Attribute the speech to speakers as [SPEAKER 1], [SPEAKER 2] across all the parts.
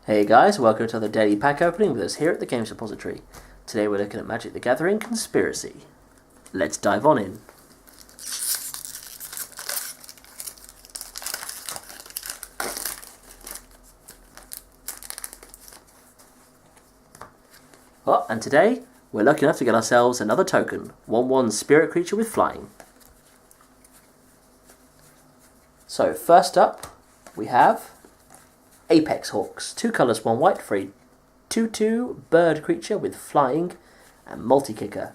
[SPEAKER 1] Hey guys, welcome to another daily pack opening with us here at the Games Repository. Today we're looking at Magic the Gathering Conspiracy. Let's dive on in. Oh, and today we're lucky enough to get ourselves another token, 1/1 spirit creature with flying. So first up we have Apex Hawks, 2 colours, 1 white for a 2/2 bird creature with flying and multi-kicker.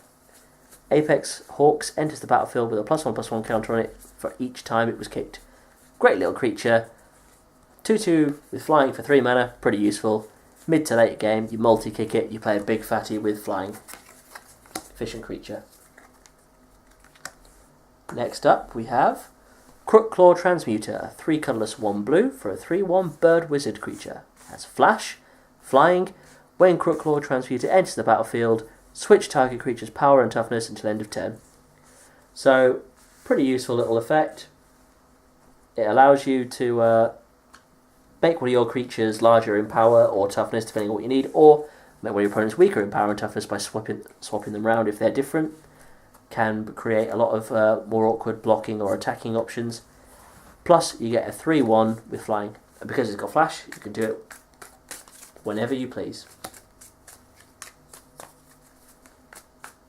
[SPEAKER 1] Apex Hawks enters the battlefield with a +1/+1 counter on it for each time it was kicked. Great little creature, 2/2 with flying for 3 mana, pretty useful. Mid to late game, you multi-kick it, you play a big fatty with flying. Efficient creature. Next up we have Crookclaw Transmuter, 3 colourless, 1 blue for a 3/1 bird wizard creature. Has flash, flying. When Crookclaw Transmuter enters the battlefield, switch target creature's power and toughness until end of turn. So, pretty useful little effect. It allows you to make one of your creatures larger in power or toughness, depending on what you need, or make one of your opponents weaker in power and toughness by swapping them around if they're different. Can create a lot of more awkward blocking or attacking options. Plus, you get a 3/1 with flying. And because it's got flash, you can do it whenever you please.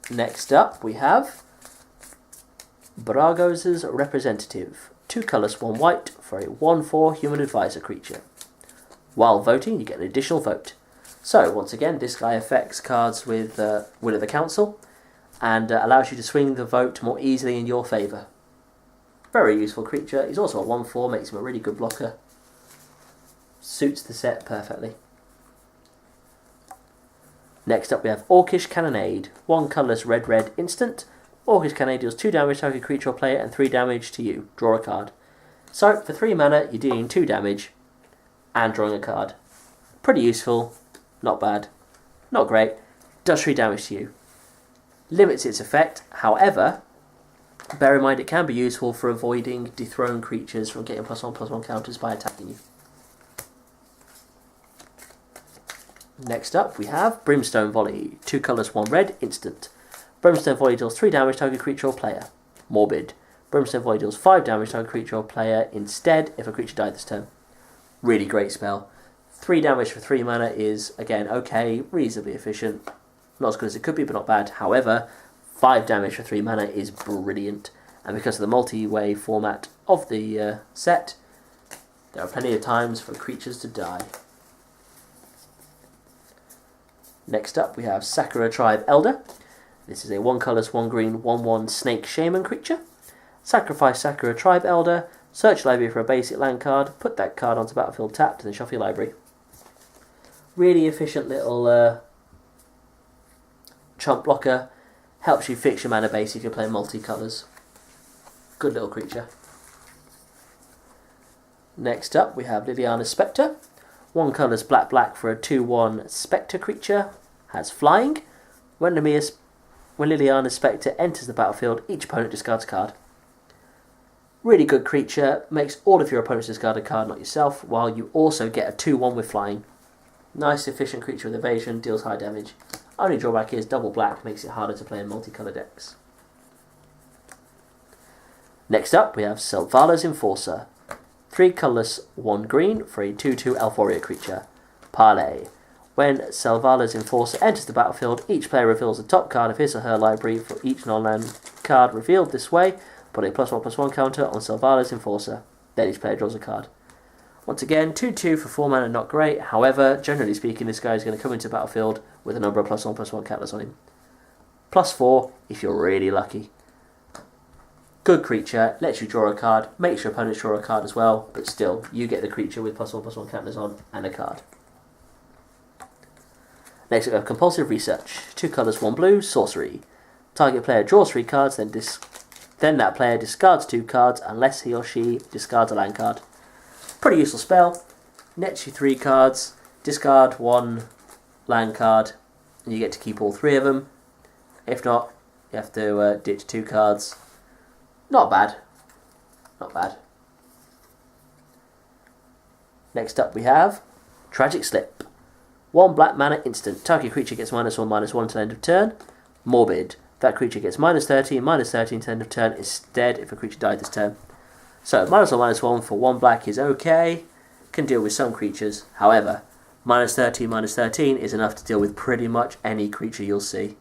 [SPEAKER 1] Next up, we have Bragos' Representative. 2 colours, 1 white for a 1/4 human advisor creature. While voting, you get an additional vote. So, once again, this guy affects cards with Will of the Council, and allows you to swing the vote more easily in your favour. Very useful creature. He's also a 1/4, makes him a really good blocker. Suits the set perfectly. Next up we have Orcish Cannonade, 1 colourless red instant. Orcish Cannonade deals 2 damage to target creature or player and 3 damage to you. Draw a card. So for 3 mana you're dealing 2 damage and drawing a card. Pretty useful, not bad, not great, does 3 damage to you. Limits its effect, however, bear in mind it can be useful for avoiding dethroned creatures from getting +1/+1 counters by attacking you. Next up we have Brimstone Volley, 2 colours, 1 red, instant. Brimstone Volley deals 3 damage to target creature or player. Morbid. Brimstone Volley deals 5 damage to target creature or player instead if a creature died this turn. Really great spell. 3 damage for 3 mana is, again, okay, reasonably efficient. Not as good as it could be, but not bad. However, 5 damage for 3 mana is brilliant. And because of the multi-way format of the set, there are plenty of times for creatures to die. Next up, we have Sakura Tribe Elder. This is a 1 colourless, 1 green, 1/1 snake shaman creature. Sacrifice Sakura Tribe Elder, search library for a basic land card, put that card onto battlefield tapped, and then shuffle your library. Really efficient little chump blocker. Helps you fix your mana base if you're playing multi-colours. Good little creature. Next up we have Liliana's Spectre. 1 colourless black for a 2/1 Spectre creature. Has flying. When Liliana's Spectre enters the battlefield, each opponent discards a card. Really good creature. Makes all of your opponents discard a card, not yourself, while you also get a 2/1 with flying. Nice efficient creature with evasion, deals high damage. Only drawback is double black makes it harder to play in multicolour decks. Next up we have Selvalar's Enforcer. 3 colourless, 1 green for a 2/2 elf warrior creature. Parlay. When Selvalar's Enforcer enters the battlefield, each player reveals the top card of his or her library for each non-land card revealed this way. Put a +1/+1 counter on Selvalar's Enforcer. Then each player draws a card. Once again, 2/2 for 4 mana, not great. However, generally speaking, this guy is going to come into battlefield with a number of +1/+1 counters on him. +4 if you're really lucky. Good creature, lets you draw a card, makes your opponents draw a card as well, but still, you get the creature with +1/+1 counters on and a card. Next we have Compulsive Research. 2 colours, 1 blue, sorcery. Target player draws 3 cards, then that player discards 2 cards unless he or she discards a land card. Pretty useful spell. Nets you 3 cards, discard 1 land card, and you get to keep all 3 of them. If not, you have to ditch 2 cards. Not bad. Not bad. Next up we have Tragic Slip. 1 black mana instant. Target creature gets -1/-1 until end of turn. Morbid. That creature gets -13, -13 until end of turn instead if a creature died this turn. So -1/-1 for 1 black is okay. Can deal with some creatures. However, -13, -13 is enough to deal with pretty much any creature you'll see.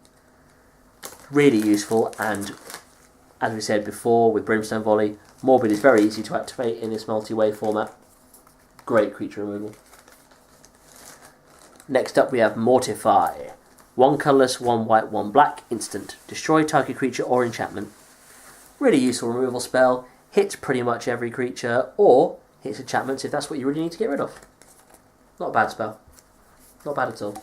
[SPEAKER 1] Really useful, and as we said before with Brimstone Volley, Morbid is very easy to activate in this multi-way format. Great creature removal. Next up we have Mortify. 1 colourless, 1 white, 1 black, instant. Destroy target creature or enchantment. Really useful removal spell. Hits pretty much every creature, or hits enchantments if that's what you really need to get rid of. Not a bad spell. Not bad at all.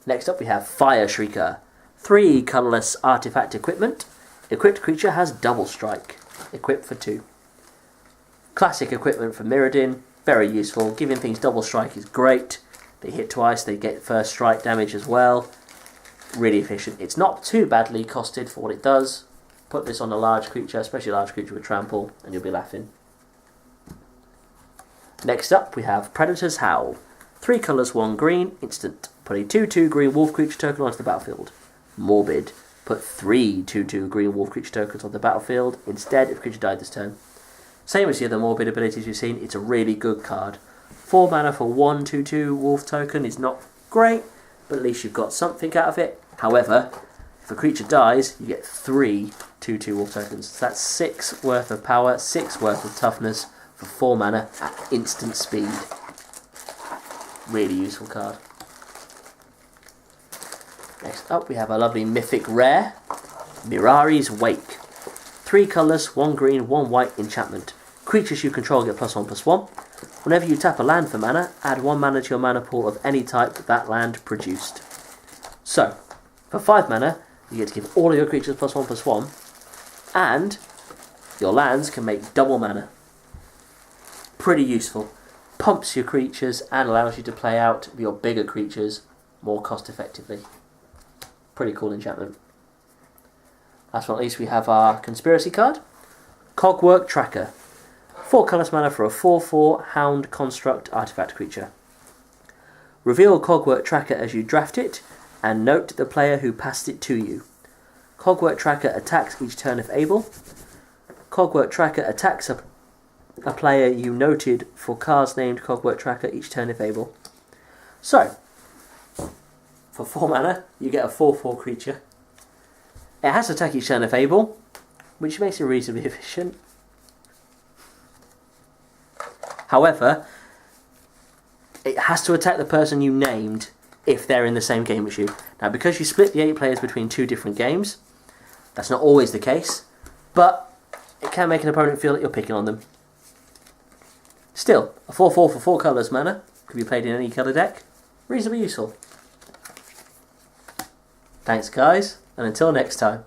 [SPEAKER 1] Next up we have Fire Shrieker. 3 colourless artifact equipment. Equipped creature has double strike. Equipped for 2. Classic equipment for Mirrodin. Very useful. Giving things double strike is great. They hit twice, they get first strike damage as well. Really efficient. It's not too badly costed for what it does. Put this on a large creature, especially a large creature with trample, and you'll be laughing. Next up we have Predator's Howl. 3 colours, 1 green, instant. Put a 2/2 green wolf creature token onto the battlefield. Morbid. Put 3 2/2 green wolf creature tokens on the battlefield instead if creature died this turn. Same as the other Morbid abilities we've seen, it's a really good card. 4 mana for 1 2/2 wolf token is not great, but at least you've got something out of it. However, if a creature dies, you get 3 2/2 wolf tokens. So that's 6 worth of power, 6 worth of toughness for 4 mana at instant speed. Really useful card. Next up we have a lovely mythic rare, Mirari's Wake. 3 colours, 1 green, 1 white, enchantment. Creatures you control get +1/+1. Whenever you tap a land for mana, add 1 mana to your mana pool of any type that land produced. So, for 5 mana, you get to give all of your creatures +1/+1, and your lands can make double mana. Pretty useful. Pumps your creatures and allows you to play out your bigger creatures more cost effectively. Pretty cool enchantment. Last but not least we have our Conspiracy card. Cogwork Tracker. 4 colourless mana for a 4/4 Hound Construct artifact creature. Reveal Cogwork Tracker as you draft it, and note the player who passed it to you. Cogwork Tracker attacks each turn if able. Cogwork Tracker attacks a player you noted for cards named Cogwork Tracker each turn if able. So, for 4 mana, you get a 4/4 creature. It has to attack each turn if able, which makes it reasonably efficient. However, it has to attack the person you named if they're in the same game as you. Now, because you split the 8 players between 2 different games, that's not always the case, but it can make an opponent feel that you're picking on them. Still, a 4/4 for 4 colours mana, could be played in any colour deck, reasonably useful. Thanks guys, and until next time.